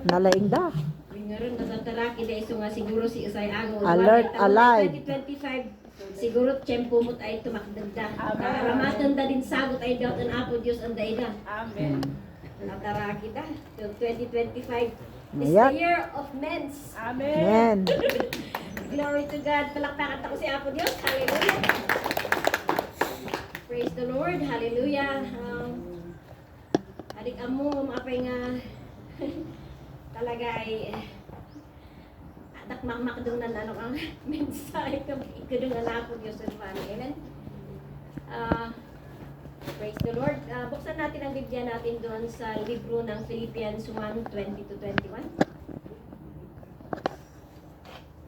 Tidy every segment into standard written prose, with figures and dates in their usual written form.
Nalaing da. Ngayon natataraki na iso nga siguro si Usay Ago. Alert, alive. 2025 siguro tiyempo mo't ay tumakdagda. Ramatan da din sagot ay daw ng Apo Diyos ang daida. Amen. Nataraki da. 2025 is Ayan. the year of men's. Amen. Amen. Glory to God. Palakpakan ako si Apo Diyos. Hallelujah. Praise the Lord. Hallelujah. Adik amo, maapay nga talaga ay atak makmakdong na ano ang mensahe kung ikadong na Apo Diyos and family. Amen. Praise the Lord. Buksan natin ang Biblia natin doon sa libro ng Philippians 1:20-21.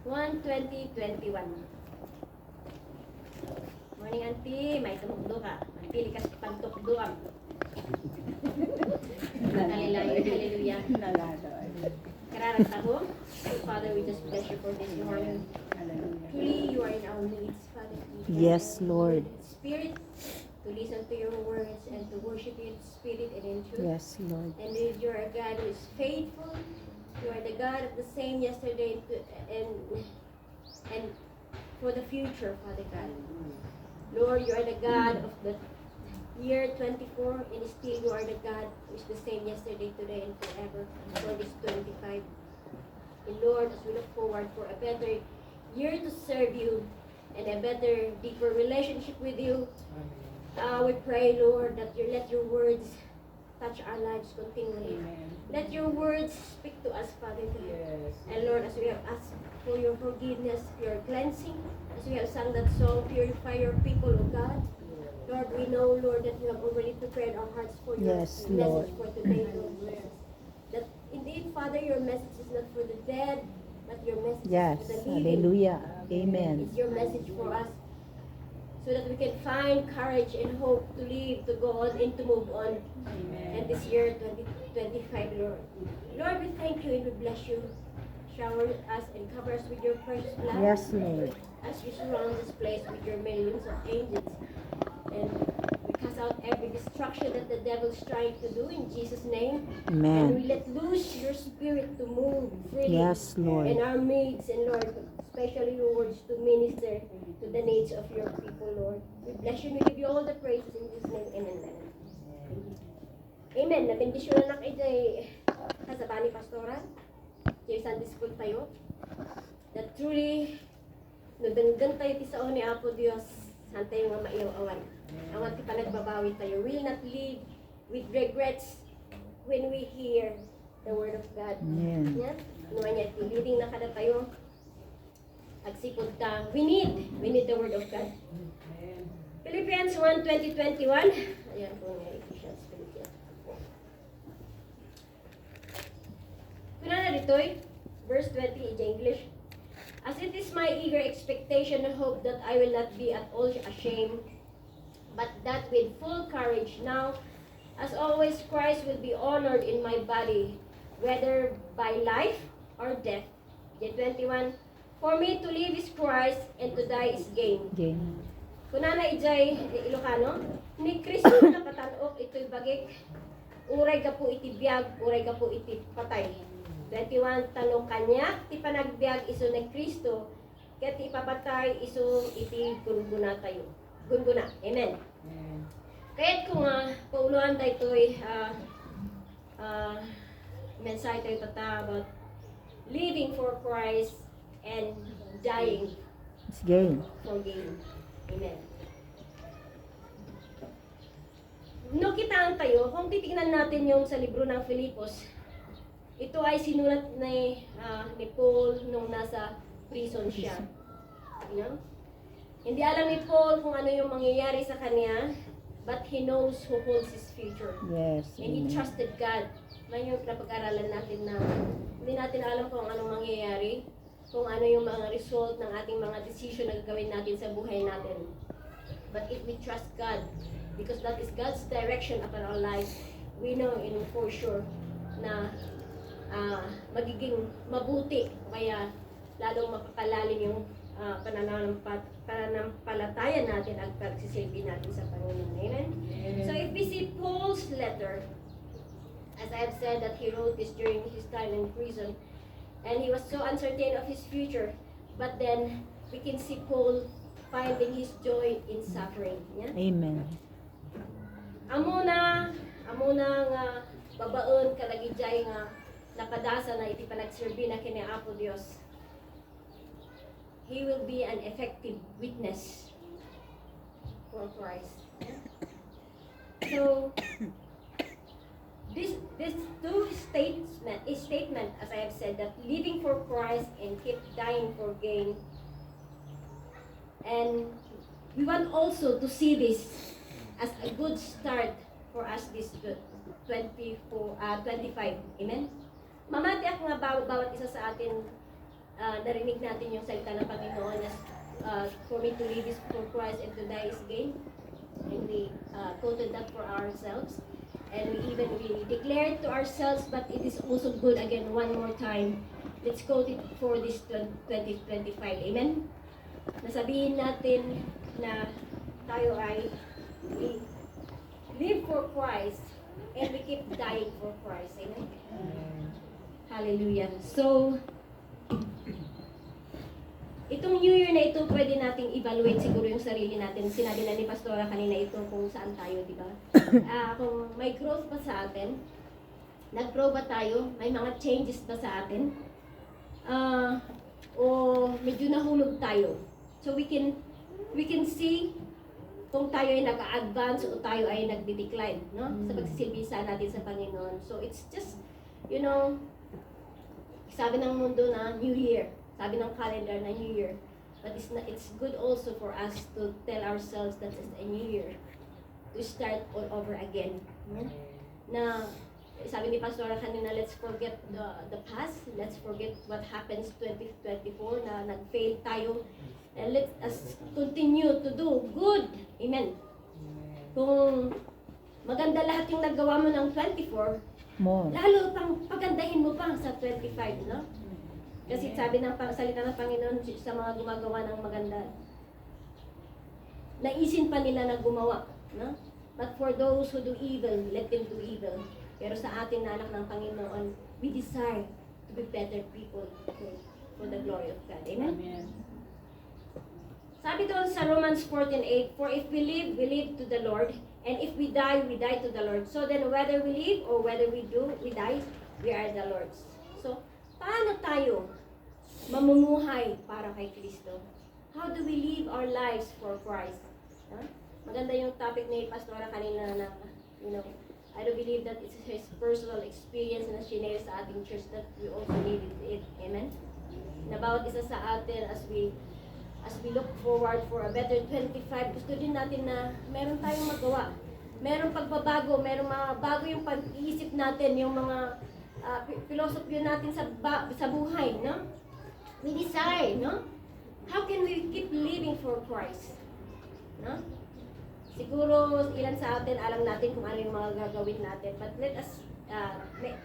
1:20-21. Morning, Auntie. May tumugdo ka. Auntie, likas pagtukdo ka. Hallelujah. Kararang taho. Father, we just bless you for this morning. Truly, you are in our needs, Father. Yes, Lord. Spirit, to listen to your words and to worship you in spirit and in truth. Yes, Lord. And you are a God who is faithful. You are the God of the same yesterday and for the future, Father God. Lord, you are the God of the year 24, and still you are the God who is the same yesterday, today, and forever for this 25. And Lord, as we look forward for a better year to serve you and a better, deeper relationship with you, we pray, Lord, that you let your words touch our lives continually. Amen. Let your words speak to us, Father God. Yes. And Lord, as we have asked for your forgiveness, your cleansing, as we have sung that song, purify your people, O God. Lord, we know, Lord, that you have already prepared our hearts for your Yes, message Lord. for today, Lord Jesus. That indeed, Father, your message is not for the dead, but your message Yes. is for the living. Hallelujah. Amen. It's your message for us, so that we can find courage and hope to live, to go on, and to move on. And this year, 2025, Lord. Lord, we thank you and we bless you. Shower us and cover us with your precious blood. Yes, Lord. As you surround this place with your millions of angels. And we cast out every destruction that the devil is trying to do in Jesus' name. And we Amen. let loose your spirit to move freely Yes, in Lord. our midst. And Lord, especially your words to minister to the needs of your people, Lord. We bless you and we give you all the praises in Jesus' name. Amen. Amen. Nabendisyon na kayo kasabani pastoral. Kaya Sunday school tayo. That truly, nagdanggan tayo ti sao ni Apo Dios. Saan tayo nga maiyaw awan. Awan ti panagbabawi tayo. Will not live with regrets when we hear the word of God. Amen. Yan. Ano niya, leading na kada tayo. Agsipod ka. We need the word of God. Philippians 1:20-21. Ayan po nga Ephesians, Philippians. Kuna na dito'y, verse 20 in English. As it is my eager expectation and hope that I will not be at all ashamed, but that with full courage now, as always, Christ will be honored in my body, whether by life or death. J21, for me to live is Christ and to die is gain. Again. Kuna na ijay Ilocano, ni Kristo na patanok ito'y bagik, uray ka po iti biyag, uray ka po iti patay. 21, tanong kanya, ti panagbiag iso ni Kristo, kaya ti ipapatay iso iti gunguna tayo. Gunguna. Amen. Kaya't kung pauluan tayo ito'y mensahe tayo tata about living for Christ and dying It's gain. for gain. Amen. No kitaan tayo, kung titignan natin yung sa libro ng Filipos, ito ay sinulat ni Paul nung nasa prison siya. You know? Hindi alam ni Paul kung ano yung mangyayari sa kanya, but he knows who holds his future. Yes. And he Amen. trusted God. May yung napag-aralan natin na hindi natin alam kung anong mangyayari, kung ano yung mga result ng ating mga decision na gagawin natin sa buhay natin. But if we trust God, because that is God's direction upon our lives, we know in for sure na magiging mabuti, kaya lalong mapapalalim yung pananampalataya natin at pagsisilbi natin sa Panginoon. Amen? So if we see Paul's letter, As I have said that he wrote this during his time in prison. And he was so uncertain of his future. But then, we can see Paul finding his joy in suffering. Yeah? Amen. Amuna nga babaon kalagijay nga napadasa na iti panagserbi na kini Apo Dios. He will be an effective witness for Christ. So this two statement, as I have said, that living for Christ and keep dying for gain. And we want also to see this as a good start for us this 25. Amen? Mamati ako nga bawat isa sa atin, narinig natin yung salita ng Panginoon as for me to live is for Christ and to die is gain. And we quoted that for ourselves. And we declare it to ourselves, but it is also good again one more time. Let's quote it for this 2025. Amen? Nasabihin natin na tayo ay we live for Christ and we keep dying for Christ. Amen? Hallelujah. So, itong New Year na ito, pwede nating evaluate siguro yung sarili natin. Sinabi na ni Pastora kanina ito kung saan tayo, di ba? Kung may growth ba sa atin, nag-grow ba tayo, may mga changes ba sa atin, o medyo nahulog tayo. So we can see kung tayo ay nag-advance o tayo ay nag-decline, no? Sa pagsisilbisa natin sa Panginoon. So it's just, sabi ng mundo na New Year. Sabi ng calendar na New Year. But it's good also for us to tell ourselves that it's a New Year. To start all over again. Na, sabi ni Pastora kanina, let's forget the past. Let's forget what happens 2024 na nag-fail tayo. And let us continue to do good. Amen. Kung maganda lahat yung nagawa mo ng 24, More. lalo pang pagandahin mo pa sa 25, no? Kasi sabi ng salita ng Panginoon sa mga gumagawa ng maganda, naisin pa nila na gumawa, no? But for those who do evil, let them do evil. Pero sa ating na anak ng Panginoon, we desire to be better people for the glory of God. Amen? Amen. Sabi doon sa Romans 14:8, for if we live to the Lord, and if we die to the Lord. So then whether we live or whether we die, we are the Lord's. So, paano tayo mamumuhay para kay Kristo? How do we live our lives for Christ? Huh? Maganda yung topic ni Pastora kanina na, I do believe that it's his personal experience na shinare sa ating church that we also needed it. Amen? Na bawat isa sa atin as we look forward for a better 25, gusto din natin na meron tayong magawa. Merong pagbabago, merong mga bago yung pag-iisip natin, yung mga philosophy natin sa buhay, no? We desire, no? How can we keep living for Christ? No? Siguro ilan sa atin alam natin kung ano yung mga gagawin natin, but let us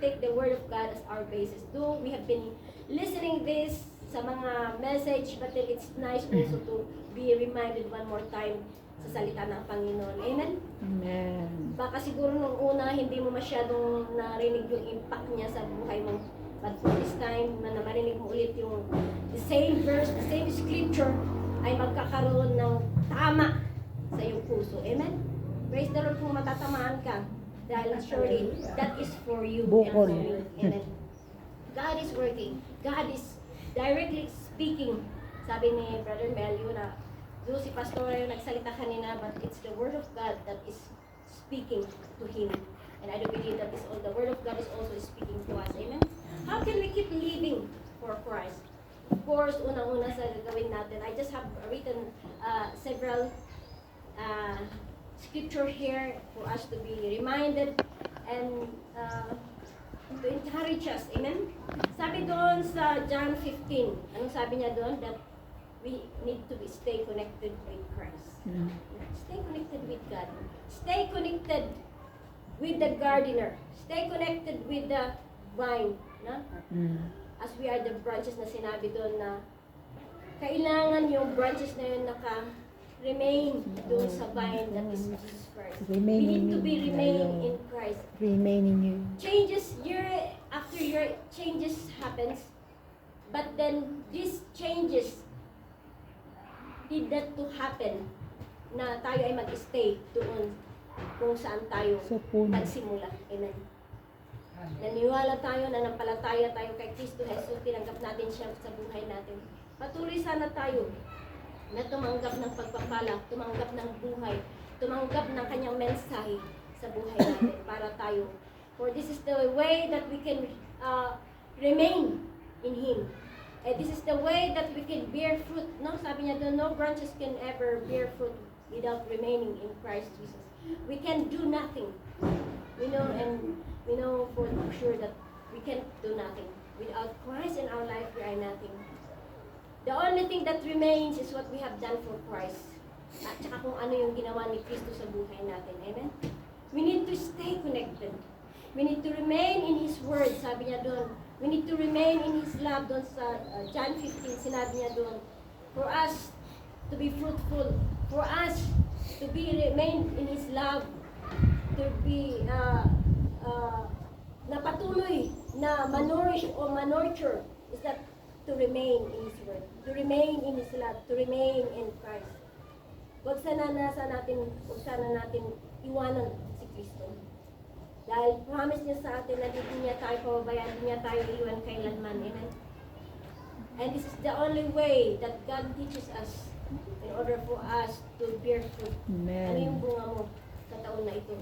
take the Word of God as our basis. Though we have been listening this sa mga message, but then it's nice also to be reminded one more time sa salita ng Panginoon. Amen? Amen. Baka siguro nung una, hindi mo masyadong narinig yung impact niya sa buhay mo. But for this time, na marinig mo ulit yung the same verse, the same scripture, ay magkakaroon ng tama sa iyong puso. Amen? Praise the Lord kung matatamaan ka. Dahil surely, that is for you and for me. Amen? God is working. God is directly speaking. Sabi ni Brother Melio na doon si Pastora yung nagsalita kanina, but it's the Word of God that is speaking to him. And I do believe that the Word of God is also speaking to us. Amen? How can we keep living for Christ? Of course, unang-una sa gagawin natin, I just have written several scripture here for us to be reminded and to encourage us. Amen? Sabi doon sa John 15, anong sabi niya doon? That we need to stay connected with Christ. Stay connected with God. Stay connected with the gardener. Stay connected with the vine. No? As we are the branches na sinabi doon na kailangan yung branches na yun remain doon sa vine that is Jesus Christ. Remain We need in to be me, remain Lord. in Christ. Remain in you. Changes year after year, changes happens, but then these changes did that to happen na tayo ay mag-stay doon kung saan tayo Sa puno. magsimula. Amen. Naniwala tayo, nanampalataya tayo kay Kristo Jesus, tinanggap natin siya sa buhay natin. Patuloy sana tayo na tumanggap ng pagpapala, tumanggap ng buhay, tumanggap ng kanyang mensahe sa buhay natin para tayo. For this is the way that we can remain in Him. And this is the way that we can bear fruit. No, sabi niya doon, no branches can ever bear fruit without remaining in Christ Jesus. We can do nothing. We know, and we know for sure that we can do nothing. Without Christ in our life, we are nothing. The only thing that remains is what we have done for Christ. At saka kung ano yung ginawa ni Kristo sa buhay natin. Amen? We need to stay connected. We need to remain in His Word. Sabi niya doon, we need to remain in His love. Doon sa John 15, sinabi niya doon, for us to be fruitful, for us to be remain in His love, to be na patuloy na manurish o manurture is that to remain in His Word, to remain in His love, to remain in Christ. Huwag sana natin iwanan si Kristo. Dahil promise niya sa atin na hindi niya tayo pababayaan, hindi niya tayo iwan kailanman. Amen? And this is the only way that God teaches us in order for us to bear fruit. Ano yung Amen. bunga mo sa taon na ito?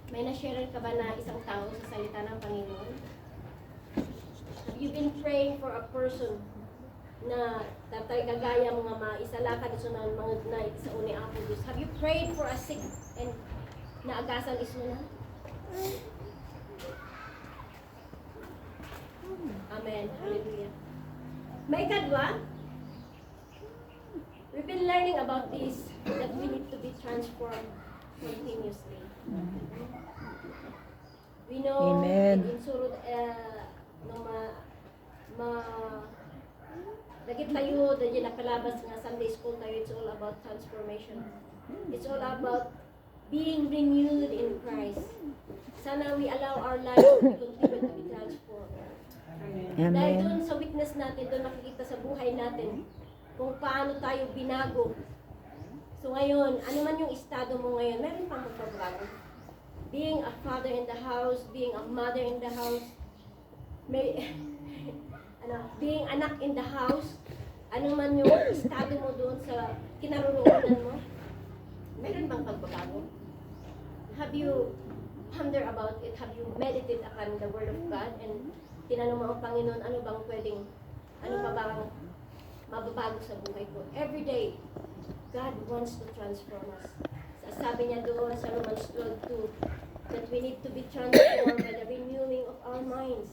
May na-share ka ba na isang tao sa salita ng Panginoon? Have you been praying for a person na tatay kagaya mga maisalakad iso na mga na sa uni apo Diyos? Have you prayed for a sick and naagasan iso na? Amen. Hallelujah. May kadwa? We've been learning about this, that we need to be transformed continuously. We know Amen. in surod dagit tayo, dahil nakalabas nga Sunday school tayo, it's all about transformation. It's all about being renewed in Christ. Sana we allow our life to continue to be transformed. Dahil doon Amen. sa witness natin, doon makikita sa buhay natin kung paano tayo binago. So ngayon, ano man yung estado mo ngayon, meron pang magbabago. Being a father in the house, being a mother in the house, may, being anak in the house, ano man yung estado mo doon sa kinaroroonan mo, meron bang pagbabago? Have you ponder about it? Have you meditate upon the Word of God? And tinanong mo ang Panginoon, ano bang pwedeng, ano pa bang mababago sa buhay ko? Every day, God wants to transform us. Sabi niya doon sa Romans 12:2, that we need to be transformed by the renewing of our minds.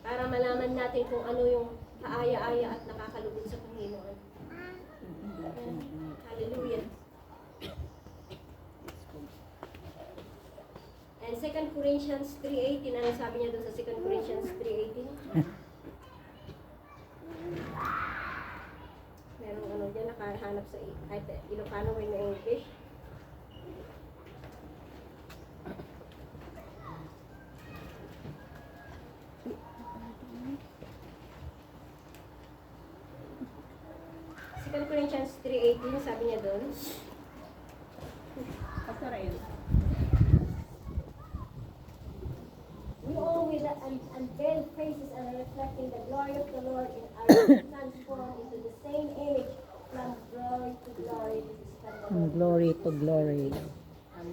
Para malaman natin kung ano yung kaaya-aya at nakakalugod sa Panginoon. Hallelujah. And 2 Corinthians 3:18, ano sabi niya doon sa 2 Corinthians 3:18? Merong ano dyan, nakahanap sa Ilocano or na English. Second Corinthians 3:18, sabi niya doon. We all with unveiled faces and reflecting the glory of the Lord in our transformed into the same image from glory to glory. This is from the From Lord. glory to glory.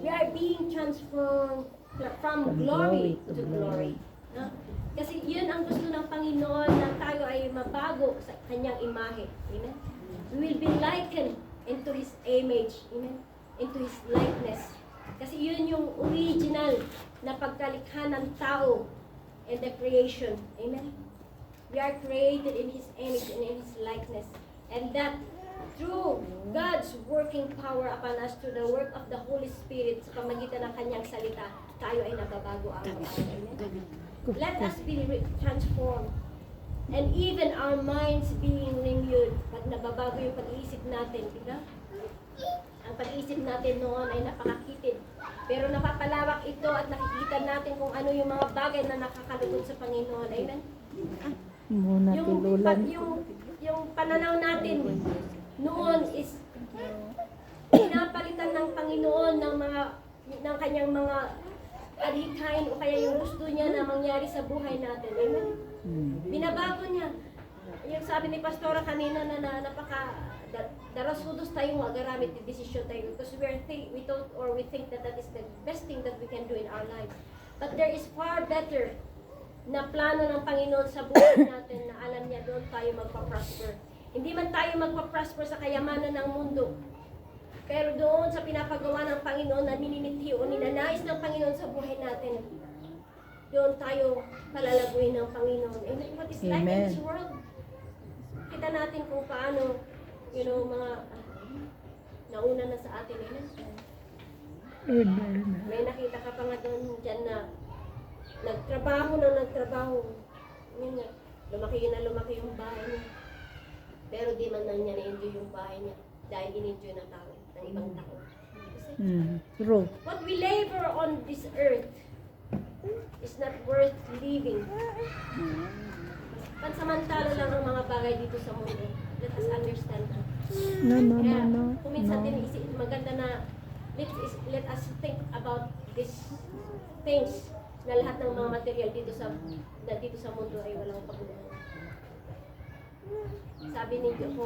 We are being transformed from glory to glory. No? Kasi yun ang gusto ng Panginoon na tayo ay mabago sa kanyang imahe. Amen? We will be likened into His image. Amen? Into His likeness. Kasi yun yung original na pagkalikha ng tao and the creation. Amen? We are created in His image and in His likeness. And that through God's working power upon us, through the work of the Holy Spirit, sa pamagitan ng kanyang salita, tayo ay nababago araw-araw. Amen? Let us be transformed And even our minds being renewed. Pag nababago yung pag-iisip natin, diba? Ang pag-iisip natin noon ay napakakitid. Pero napapalawak ito at nakikita natin kung ano yung mga bagay na nakakalugod sa Panginoon. Amen? Muna tululan. Yung pananaw natin noon is pinapalitan ng Panginoon ng kanyang mga adhikain o kaya yung gusto niya na mangyari sa buhay natin. Amen? Binabago niya. Yung sabi ni Pastora kanina na darasudos tayong magaramit ng desisyon tayo because we think that is the best thing that we can do in our life. But there is far better na plano ng Panginoon sa buhay natin na alam niya doon tayo magpa-prosper. Hindi man tayo magpa-prosper sa kayamanan ng mundo. Pero doon sa pinapagawa ng Panginoon na ninimithi o ninanais ng Panginoon sa buhay natin, doon tayo palalaguin ng Panginoon. And what is life in this world? Kita natin kung paano, mga nauna na sa atin. Amen. May nakita ka pa nga doon dyan na nagtrabaho. Yun nga, lumaki yung bahay niya. Pero di man lang niya na-enjoy yung bahay niya dahil in-enjoy ng tao, ng ibang tao. True. What we labor on this earth is not worth living. Pansamantala lang ang mga bagay dito sa mundo. Let us understand that. No. Kung minsan din maganda na let us think about these things na lahat ng mga material dito sa mundo ay walang pagkulang. Sabi ni Job,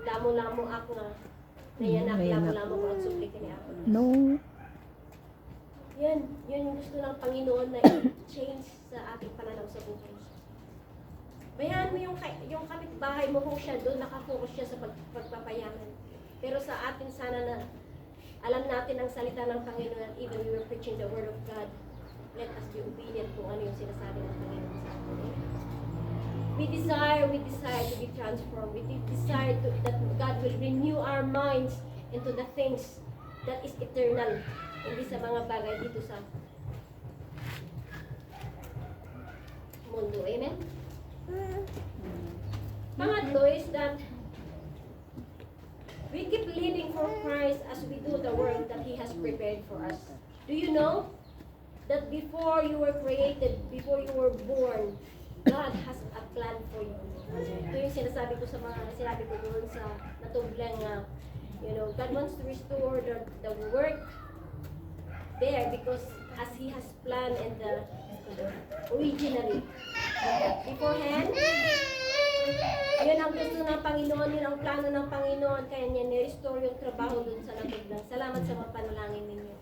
damo-lamo ako na nayanak, lamo-lamo ko ang suplikan niya ako. No. Yan yung gusto ng Panginoon na i-change sa ating pananaw sa buhay. Bayaan mo yung kapitbahay mo kung siya doon nakafocus siya sa pagpapayaman. Pero sa atin sana na alam natin ang salita ng Panginoon at even we were preaching the Word of God, let us be obedient kung ano yung sinasabi ng Panginoon sa atin. We desire to be transformed. We desire that God will renew our minds into the things that is eternal. Hindi sa mga bagay dito sa mundo. Amen? Pangatlo is that we keep living for Christ as we do the work that He has prepared for us. Do you know that before you were created, before you were born, God has a plan for you? Ito yung sinasabi ko doon sa natublang God wants to restore the work there because as He has planned and originally beforehand, yun ang gusto ng Panginoon, yun ang plano ng Panginoon, kaya niya ni-restore yung trabaho dun sa natublang. Salamat sa mga panalangin ninyo.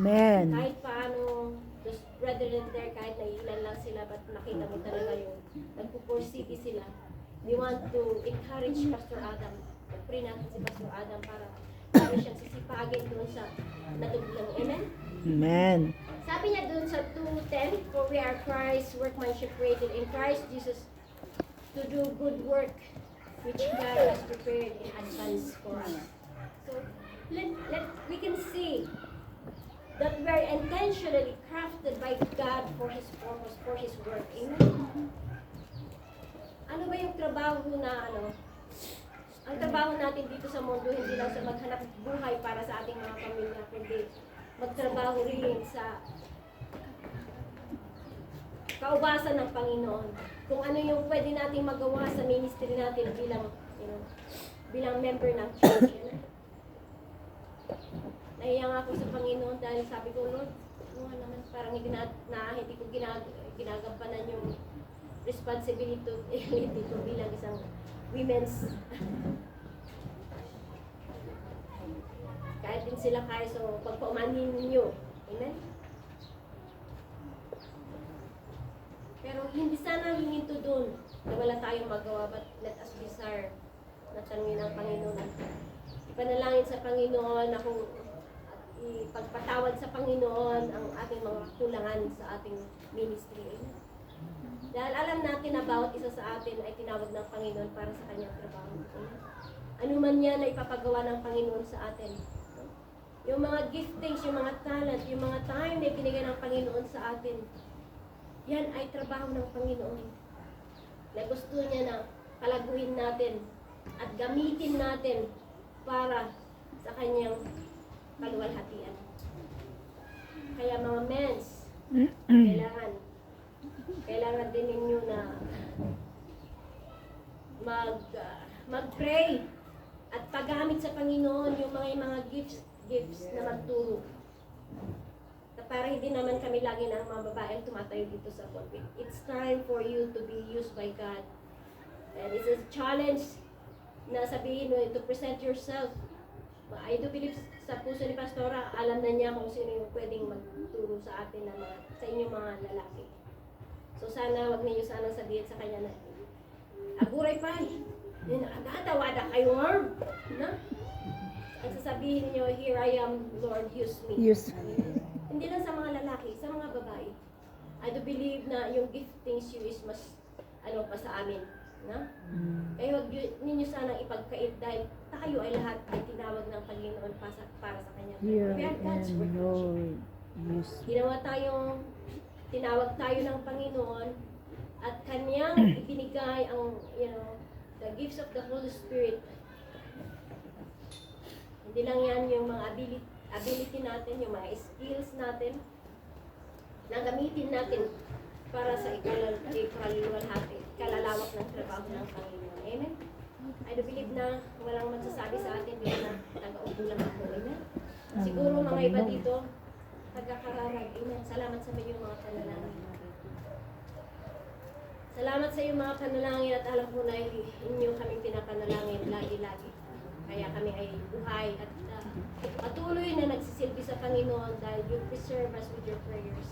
Amen. Kahit paano, those brethren there, kahit naiilan lang sila, but nakita mo talaga yung nagpupursige sila. We want to encourage Pastor Adam. Pray natin si Pastor Adam para siyang sisipagin dun sa natublang. Amen? Amen. Sabi niya dun sa 2:10, for we are Christ's workmanship created in Christ Jesus to do good work which God has prepared in advance for us. So we can see that we are intentionally crafted by God for His purpose, for His work. Amen? Ano ba yung trabaho na ang trabaho natin dito sa mundo, hindi lang sa maghanap buhay para sa ating mga pamilya, kundi magtrabaho rin sa kaubasan ng Panginoon. Kung ano yung pwede nating magawa sa ministry natin bilang member ng church. Nahiya nga ako sa Panginoon dahil sabi ko, Lord, naman, parang hindi ko ginagampanan yung responsibility ko bilang isang women's. Kahit din sila kaya, so pagpaumanin ninyo. Amen? Pero hindi sana hininto doon na wala tayong magawa, but let us desire na tanungin ng Panginoon. Ipanalangin sa Panginoon na kung ipagpatawad sa Panginoon ang ating mga kulangan sa ating ministry. Dahil alam natin na bawat isa sa atin ay tinawag ng Panginoon para sa kanyang trabaho. Ano man yan na ipapagawa ng Panginoon sa atin. Yung mga giftings, yung mga talent, yung mga time na binigay ng Panginoon sa atin, yan ay trabaho ng Panginoon. na gusto niya na palaguin natin at gamitin natin para sa kanyang kaluwalhatian. Kaya mga mens, kailangan din ninyo na mag-pray at paggamit sa Panginoon yung mga gifts na magturo. Para hindi naman kami lagi ng mga babaeng tumatayo dito sa pulpit. It's time for you to be used by God. And it's a challenge na sabihin mo to present yourself. I do believe sa puso ni Pastora, alam na niya kung sino yung pwedeng magturo sa atin na sa inyong mga lalaki. So sana wag niyo sana sabihin sa kanya na aguray pa. Nakakatawada kayo, Lord. No? At sasabihin niyo, here I am, Lord, use me. Use. Hindi lang sa mga lalaki, sa mga babae. I do believe na yung giftings you is mas pa sa amin. No? Kaya huwag ninyo sanang ipagkait dahil tayo ay lahat ay tinawag ng Panginoon para sa Kanya. Here We are God's and workers. Lord. Use. Tinawag tayo ng Panginoon at Kanyang ibinigay ang, the gifts of the Holy Spirit. Hindi lang yan yung mga ability natin, yung mga skills natin, na gamitin natin para sa ikaluwalhati, kalalawak ng trabaho ng Panginoon. Amen? I do believe na walang magsasabi sa atin dito na nag-aupo lang ako. Amen? Siguro mga iba dito, nagkakararag. Amen? Salamat sa inyong mga panalangin. Salamat sa iyong mga panalangin at alam ko na inyo kaming pinapanalangin lagi-lagi. Kaya kami ay buhay at patuloy na nagsisilbi sa Panginoon dahil you preserve us with your prayers.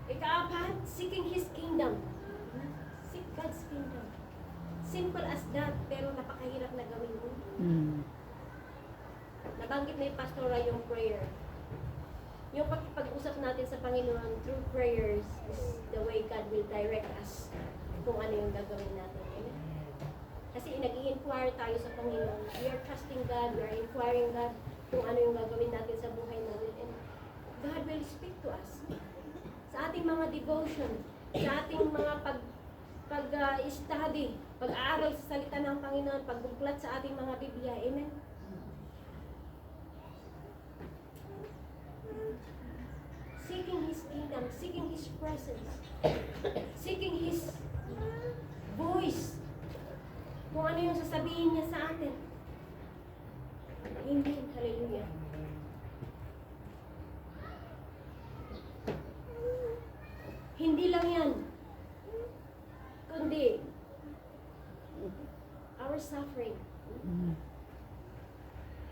Ikaapat, seeking His kingdom. Seek God's kingdom. Simple as that, pero napakahirap na gawin mo. Nabanggit na yung pastora yung prayer. Yung pag-usap natin sa Panginoon through prayers is the way God will direct us kung ano yung gagawin natin. Amen? Kasi nag-i-inquire tayo sa Panginoon. We are trusting God, we are inquiring God kung ano yung gagawin natin sa buhay natin. And God will speak to us. Sa ating mga devotion, sa ating mga pag-study, pag-aaral sa salita ng Panginoon, pagbuklat sa ating mga Biblia. Amen? Seeking His kingdom, seeking His presence, seeking His voice. Kung ano yung sasabihin niya sa atin. Amen. Hallelujah. Hindi lang yan, kundi our suffering.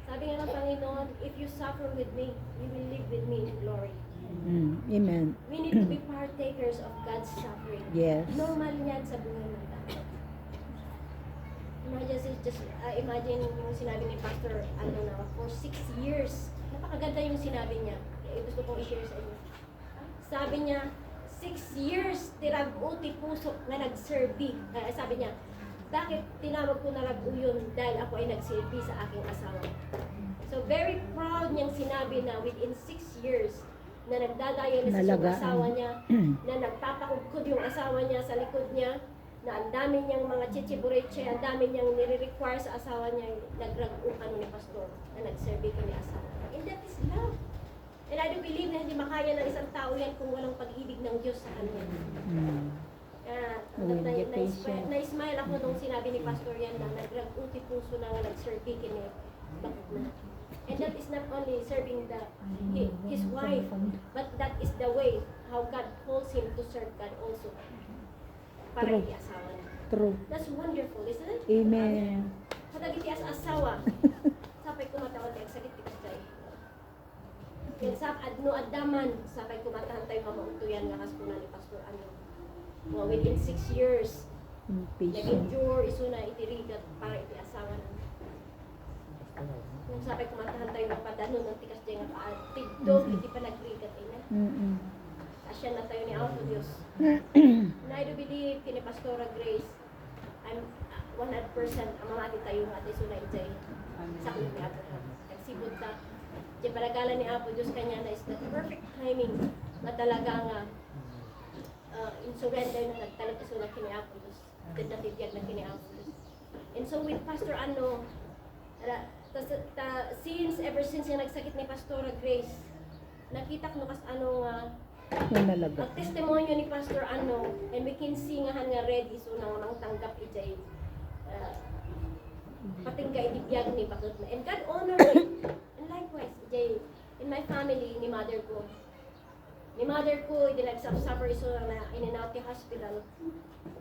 Sabi nga ng Panginoon, if you suffer with me, you will live with me in glory. Amen. We need to be partakers of God's suffering. Yes. Normal yan sa buhay ng tao. Imagine yung sinabi ni Pastor, for 6 years. Napakaganda yung sinabi niya. Gusto kong i-share sa inyo. Sabi niya, 6 years, tirag-uti puso na nag-serve. Sabi niya, bakit tinawag ko na rag-u yun? Dahil ako ay nag-serve sa aking asawa. So very proud niyang sinabi na within 6 years, na nagdadialysis yung asawa niya, na nagpapakugkod yung asawa niya sa likod niya, na ang dami niyang mga chichibureche, ang dami niyang nire-require sa asawa niya, nagrag-ukan ni Pastor, na nag-serve ko ni asawa. And that is love. And I do believe na hindi makaya ng isang tao yan kung walang pag-ibig ng Diyos sa kanya. Na-smile ako nung sinabi ni Pastor yan na nagrag-uti puso na nag-serve kini bakit na. And that is not only serving his wife, but that is the way how God calls him to serve God also. Para True. hindi asawa niya. True. That's wonderful, isn't it? Amen. Kada iti as asawa, sapay kumatawag tayo, sakit tikas tayo. Yan sa adno adaman, sapay kumatahan tayo mamautuyan nga kaspunan ni Pastor Ano. Within 6 years, Patient. nag-endure, iso na itirigat para iti asawa na. Kung sapay kumatahan tayo mapadano ng tikas dyan nga tigdog, hindi pa nagrigat ina. Asya na tayo ni Auto Diyos. Na I do believe kini Pastora Grace, I'm 100% amamati tayo nga tayo sunay jay sa kulit ni Abraham. Kagsibot ta, di palagala ni Apo Diyos kanya na is the perfect timing na talaga nga in surrender na nagtalag iso na kiniapo Diyos. Tinatibiyag na kiniapo Diyos. And so with Pastor Ano, ever since yung nagsakit ni Pastora Grace, nakita ko kas ano nga, Yung nalaga. ang testimonyo ni Pastor Ano, and we can see nga ready, so nang tanggap ijay, pating ka itibiyag ni bakit na. And God honor it. And likewise, ijay, in my family, ni mother ko, nagsuffer iso na in and out the hospital.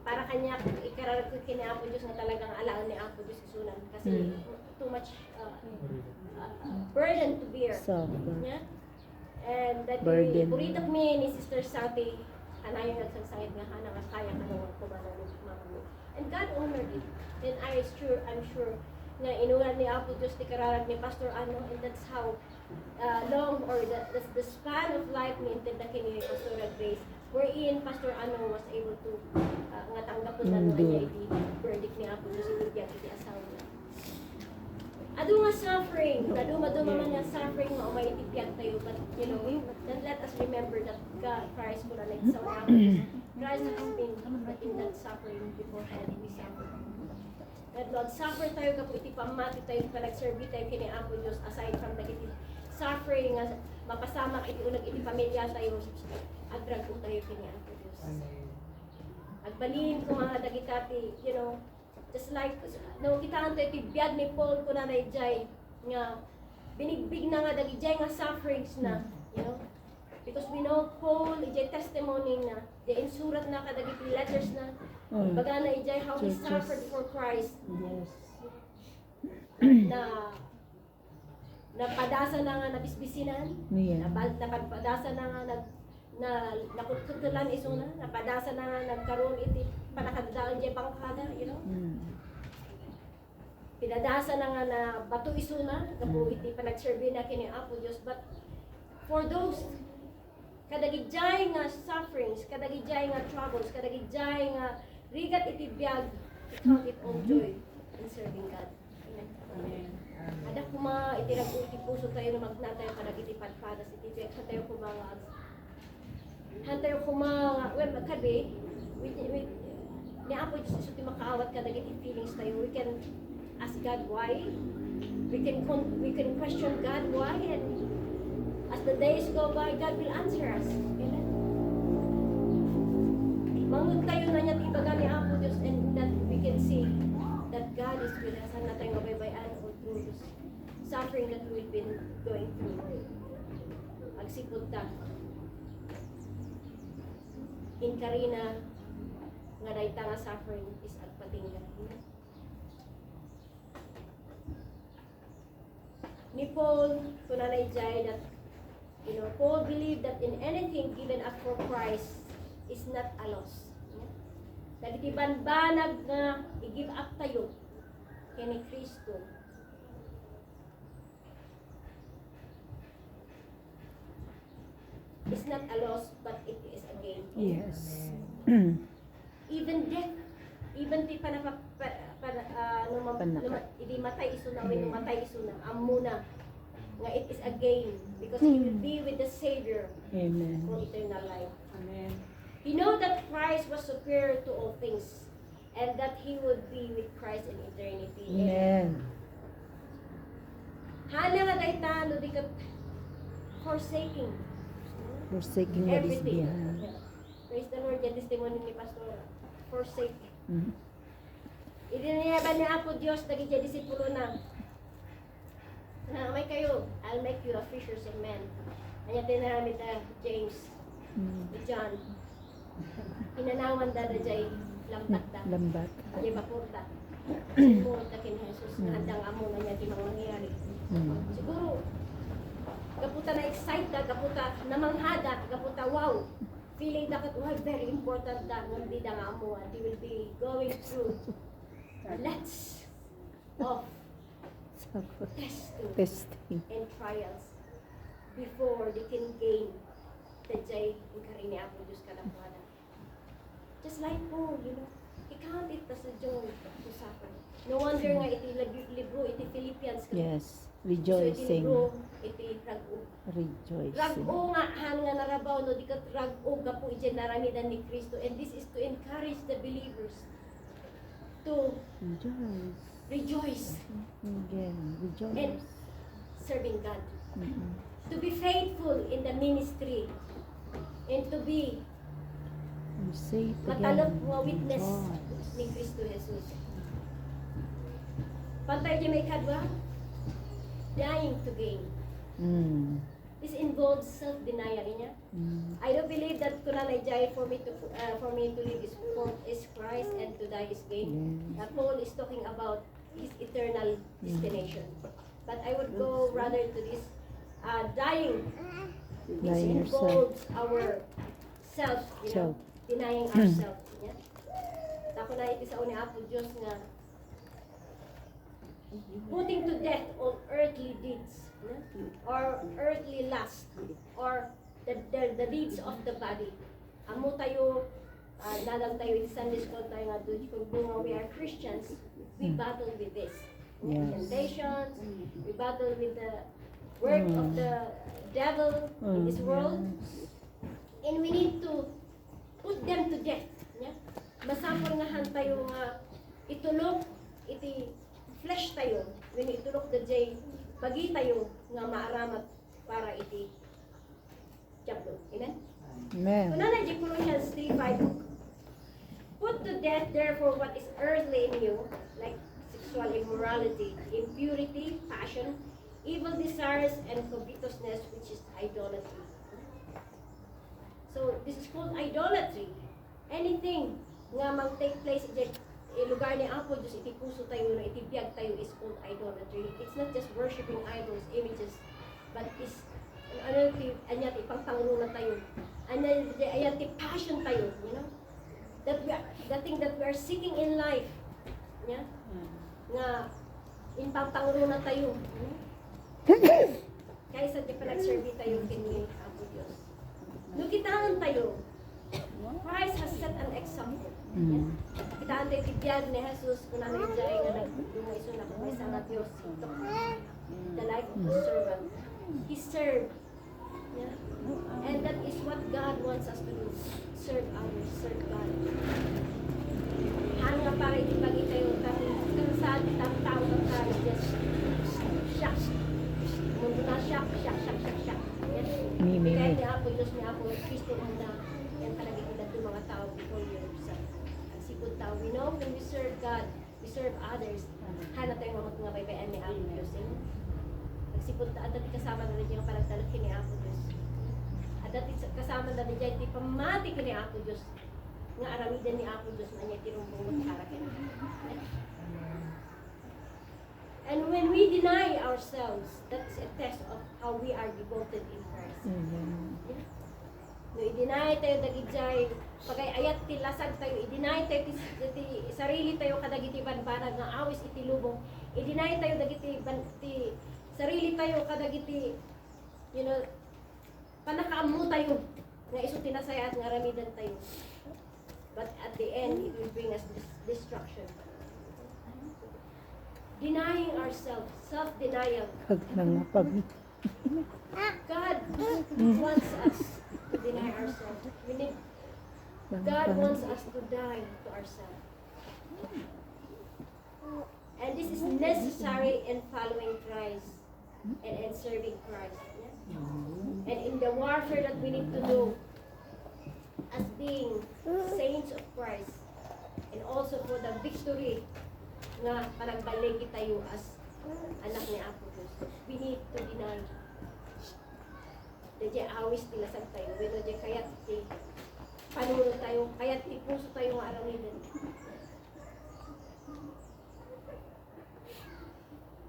Para kanya, ikararag ko kinapo Diyos na talagang alaan ni Apo Diyos isunan. Kasi too much burden to bear. Suffer. Yeah? And that Burden. puritak mi ni Sister Sati, anayon nagsangsangit nga hana nga kaya ka naman kumanaw ni Mama mo. And God honored it. And I'm sure nga inulan ni Apo Diyos ti kararag ni Pastor Ano, and that's how long or the span of life ni intinda kini Pastor Grace, wherein Pastor Ano was able to nga tanggap po na niya iti verdict ni Apo Diyos ibigyan iti asawa niya. Ado nga suffering, maduma man nga suffering nga umay itipiyag tayo, but you know, then let us remember that God, Christ ko na nagsawa Apo Diyos. Christ has been in that suffering beforehand we suffer. That Lord, suffer tayo kapo iti pamati tayo panagserbi tayo kini Apo Diyos aside from the iti suffering nga mapasama iti unag iti pamilya tayo agrag ko tayo kini Apo Diyos. Agbalin ko mga dagitati, you know, just like no kitaan tayo iti biyag ni Paul ko na jay nga binigbig na nga dagijay nga sufferings na, you know, because we know Paul ijay testimony na the insurat na kadagiti letters na baga na ijay how he suffered for Christ. Yes. Na napadasa na nga nabisbisinan, Yeah. napadasa na nga nakutkutulan iso na, napadasa na nga nagkaroon iti panakadadaan jay bangkada, you know. Pinadasa na nga na bato iso na, kapo iti panagserbi na kini Apo Diyos, but for those kadagijay nga sufferings, kadagijay nga troubles, kadagijay nga rigat iti biyag, count it all joy in serving God. Amen. Ada kuma itirag iti puso tayo na magnatay kadag iti padpada sa iti biyag, hantayo kuma well, kadi, ni Apo Diyos iso ti makaawat kadag iti feelings tayo, we can ask God why, we can question God why, and as the days go by, God will answer us. Amen. Mangod tayo na niya ibaga ni Apo Diyos, and that we can see that God is with us. Ang natay mabaybayan all through this suffering that we've been going through. Agsipod ta. In Karina, nga dayta nga suffering is agpatinggan. Ni Paul, kunanay jay that, you know, Paul believed that in anything given up for Christ is not a loss. Dagiti banbanag nga i-give up tayo kini Kristo. It's not a loss, but it is a gain. Yes. Even death, even ti idi matay iso na, when matay iso na, amuna nga it is a gain because he will be with the Savior Amen. for eternal life. Amen. You know that Christ was superior to all things, and that he would be with Christ in eternity. Amen. Hana nga dayta no di ka forsaking Forsaking what is everything. behind. Yeah. Praise the Lord, yung testimony ni Pastor. Forsake. Idiniyaban ni Apo Diyos dagi siya disipulo na. May kayo, I'll make you a fishers of men. Anya tinaramid na James, John. Hinanawan da jay lambat da. Lambat. Jay bakurta. Siguro ta kin Jesus nga handang amo na niya timang mangyari. Siguro gaputa na excite da, gaputa namanghada, gaputa wow. Feeling that wow, very important that hindi da nga amo, and they will be going through lots of Testing. and trials before they can gain the jay in karini Apo Diyos kadakwada. Just like Paul, you know, i-count it as a joy to suffer. No wonder nga iti libro, iti Philippians. Yes. So iti Rejoicing. libro, iti ragu. Rejoicing. Ragu nga, han nga trabaho no di ka rag-og ka po ije naramidan ni Kristo, and this is to encourage the believers to Rejoice. rejoice Again, and rejoice. serving God, Mm-mm. to be faithful in the ministry, and to be You say it matalok again. nga witness Rejoice. ni Kristo Jesus. Pantay di may kadwa, dying to gain. Mm. This involves self-denial niya. Mm. I don't believe that kunanay jay for me to live is Christ and to die is gain. Yes. Paul is talking about his eternal destination. But I would go rather to this dying. This Dying yourself. involves our self, Self. denying ourselves. Yeah? Tako na iti sa ni Apo Diyos nga putting to death all earthly deeds, yeah? Or earthly lust, or the deeds of the body. Amo tayo, dalang tayo in Sunday school tayo nga doon, kung we are Christians, we battle with this. Yes. Temptations, we battle with the work of the devil in this world, and we need to put them to death. Yeah? Masapol nga han tayo nga itulok, iti flesh tayo, when itulok the jay, pagi tayo nga maaramat para iti diablo. Amen? Amen. Kuna na di Colossians 3:5. Put to death therefore what is earthly in you, like sexual immorality, impurity, passion, evil desires, and covetousness, which is idolatry. So this is called idolatry. Anything nga mag-take place in lugar ni Apo Diyos, iti puso tayo, no, iti biyag tayo is called idolatry. It's not just worshiping idols, images, but is ano ti anya ti pangpangruna tayo. Anya ti passion tayo, you know? That we are, the thing that we are seeking in life. Yeah? Nga in pangpangruna tayo. Kaysa di pa nag-serve tayo kini Apo Diyos. Nukitaan tayo. Christ has set an example. Mm. Kitaan tayo tibiyag ni Jesus kung ano yung dahil nga nagdungo iso na kung may sana Diyos. The life of a servant. He served. Yeah? And that is what God wants us to do. Serve others, serve God. Ano nga para itibagi tayo kung saan itang tao ng tayo just shock. Mundo na shock. Yes. Mimi. Kaya ni Apo Diyos ni Apo Kristo muna yan talaga kita itong mga tao before yourself. Ang sipod tao, we know when we serve God, we serve others, hana tayong mga baybayan ni Apo Diyos. Nagsipod ta, at dati kasama na rin yung palagtalak ni Apo Diyos. At dati kasama na rin yung pamati ni Apo Diyos. Nga aramidan ni Apo Diyos na niya tinumbungot para kaya. And when we deny ourselves, that's a test of how we are devoted in Christ. Amen. No, i-deny tayo dagijay, pagay ayat ti lasag tayo, i-deny tayo ti sarili tayo kadagiti banbanag nga awis iti lubong, i-deny tayo dagiti ti sarili tayo kadagiti, you know, panakaammo tayo nga iso tinasaya at nga ramidan tayo. But at the end, it will bring us destruction. Denying ourselves, self-denial. Pag nangapag. God wants us to deny ourselves. God wants us to die to ourselves. And this is necessary in following Christ and serving Christ. Yeah? And in the warfare that we need to do as being saints of Christ, and also for the victory nga panagbaligi tayo as anak ni Apo Diyos, we need to deny. Dadya awis tilasag tayo, when dadya kayat ti panunod tayo, kayat ti puso tayo nga aramidan.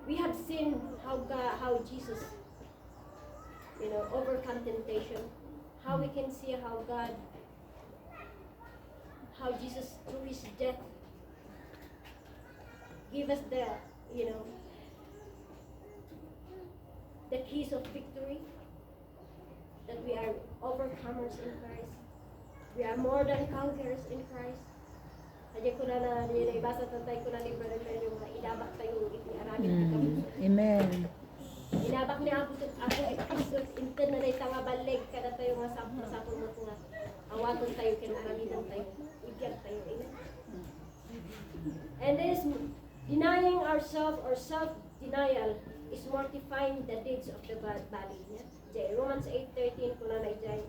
We have seen how Jesus, you know, overcome temptation. How we can see how Jesus through his death give us the, you know, the keys of victory, that we are overcomers in Christ. We are more than conquerors in Christ. Kaya ko na ibasa tatay ko na ni Brother Len yung inabak tayo iti aramid iti kapuso. Amen. Inabak ni Apo Kristo inten na itanga balig kada tayo nga sabto masapon mo nga awaton tayo kinaramitan tayo ibiyag tayo. Amen. And this denying ourselves or self-denial is mortifying the deeds of the body. Yeah? Romans 8:13 kung na dyan.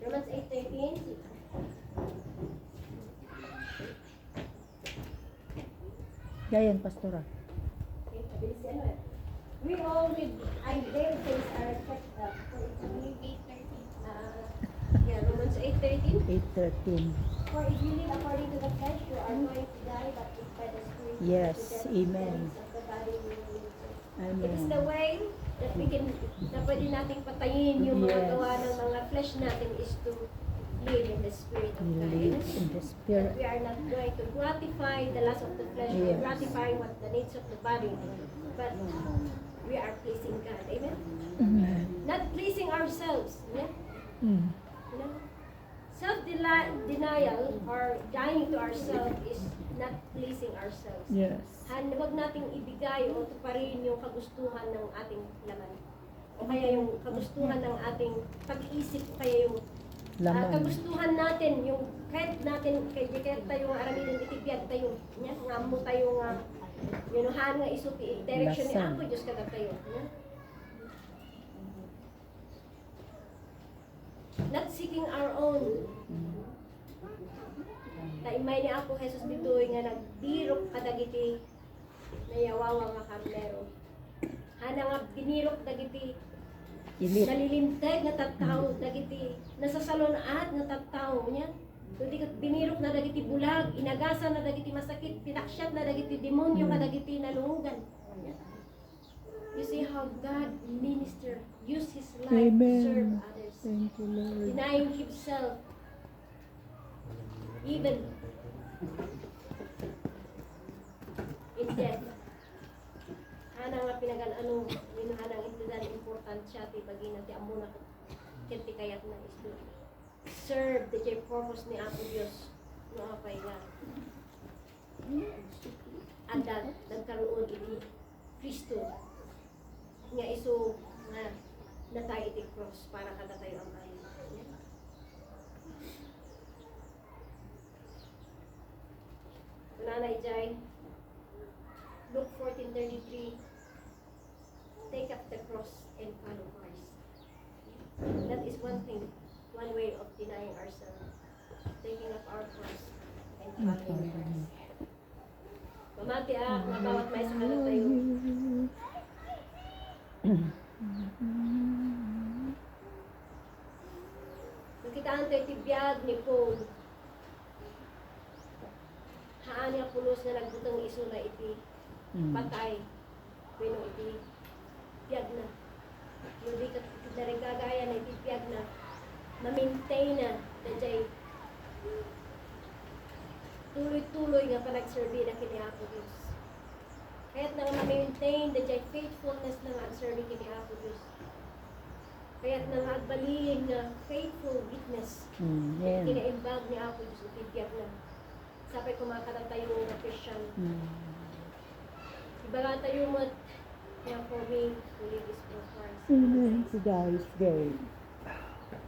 Romans 8:13. Gayan, Pastora. Okay, mabilis yan, eh. We all with unveiled face are reflected. For it's only 8:13. Yeah, Romans 8:13. 8:13. For if you live according to the flesh, you are going to die, but if by the Spirit, Yes, to death, amen. the deeds of the body will live. Amen. It is the way that we can, na pwede nating patayin yung mga Yes. gawa ng mga flesh natin is to live in the Spirit of God. Live in the That Spirit. we are not going to gratify the lust of the flesh or Yes. gratify what the needs of the body, but we are pleasing God. Amen? Amen. Not pleasing ourselves. Yeah? Mm. You know? Self-denial or dying to ourselves is not pleasing ourselves. Yes. Huwag nating ibigay o tuparin yung kagustuhan ng ating laman. O kaya yung kagustuhan ng ating pag-iisip, o kaya yung Laman. kagustuhan natin, yung kahit tayo nga aramitin itibiyag tayo, nya, nga mo tayo nga, yunuhan nga isuti, direction ni Lasan. ako, Diyos ka tayo. Nya? Not seeking our own. Taimay ni ako, Jesus ditoy nga nagbirok kadagiti na yawawa nga karnero. Hana nga binirok dagiti Ilit. nalilinteg nga tattao dagiti nasasalunat nga tattao niya. Kundi binirok na dagiti bulag, inagasan na dagiti masakit, pinaksyat na dagiti demonyo nga dagiti nalungan. You see how God minister, use His life to Amen. serve others. Thank you, Lord. Denying Himself, even in death. Hana nga pinagan-ano, hanang intindihan important siya, ti bagina ti amo na kiti kayat na is to serve the purpose ni Apo Dios no apay nga. Anda nagkaroon ini Kristo nga iso nga natay iti cross para kada tayo ang ayon. Kunana ijay Luke 14:33. Take up the cross and follow Christ. That is one thing, one way of denying ourselves. Taking up our cross and following Christ. Mamati nga bawat may sakala tayo. Nakitaan tayo tibiyag ni Paul. Haan nga pulos na nagbutang iso na iti patay. Pero iti piyag na. Yung di ka na rin kagaya na iti piyag na. Ma-maintain na. Dadjay tuloy-tuloy nga panagserbi na kini Apo Diyos. Kaya't nga ma-maintain dadjay faithfulness na nga ang serbi kini Apo Diyos. Kaya't nga agbalin nga faithful witness. Amen. Kinaimbag ni Apo Diyos iti piyag na. Sapay kumakata tayo na Christian. Ibaga tayo mo na for me to live is for Christ. Amen. To die is gain.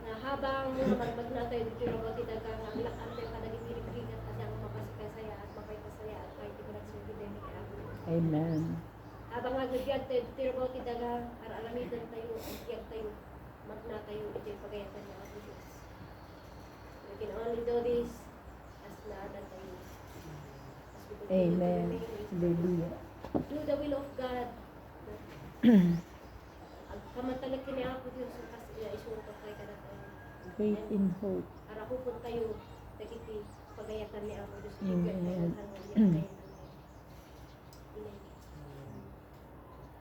Na habang magbag na tayo dito na bakit ka nga lakan tayo ka nagigirigrigat at yung mapasaya at mapaypasaya at kahit di ko nagsurbi tayo ni Apo. Amen. Habang nagbigyan tayo dito na bakit ka alamitan tayo at bigyan tayo magna tayo ito yung pagayatan ni Apo Diyos. We can only do this as naadan tayo. As we continue to Amen. remain with Hallelujah. do the will of God. Ang kamantalag kini Apo Diyos sa kasila isulot kay kada tayo. Faith in hope. Para hupon tayo dagiti pagayatan ni Apo Diyos. Amen.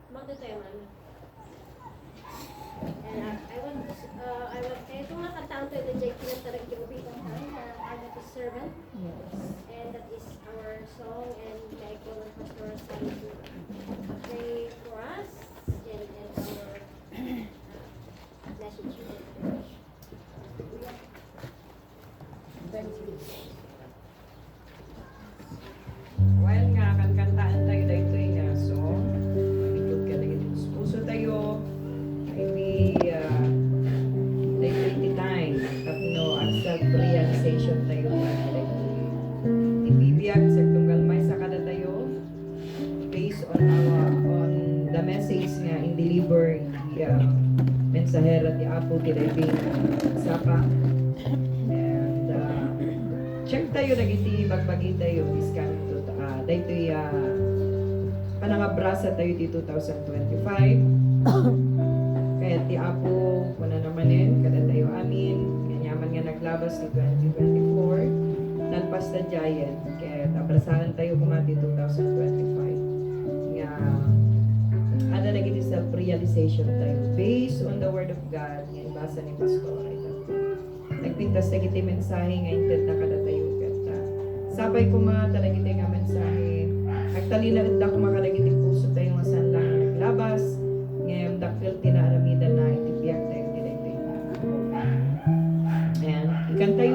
Magda tayo man. And I want ito nga kataon tayo na dyan kinantarag yung bitang I'm a servant. Yes. And that is our song, and I call on Pastor Sally to pray for us and our message to the church. Thank you. While nga kankantaan tayo dahito nga song, magigod ka na ito. Puso tayo, ay di, dahito iti sapa. And check tayo nagiti bagbagi tayo iskan to daytoy panangabrasa tayo di 2025. Kaya ti Apo wala namanin kada tayo amin kanyaman nga naglabas ni 2024 nagpas na giant kaya abrasahan tayo kumati 2025 nga ada lagi di self-realization tayo based on the word of God nga ibasa ni Pastor nagpintas na kiti mensahe nga inted na kada tayo kata sapay kuma talagi tayo nga mensahe nagtalina ita kuma kalagiti puso tayo nga saan lang naglabas ngayon dakil tinaramidan na itibiyag tayo dito and ikan tayo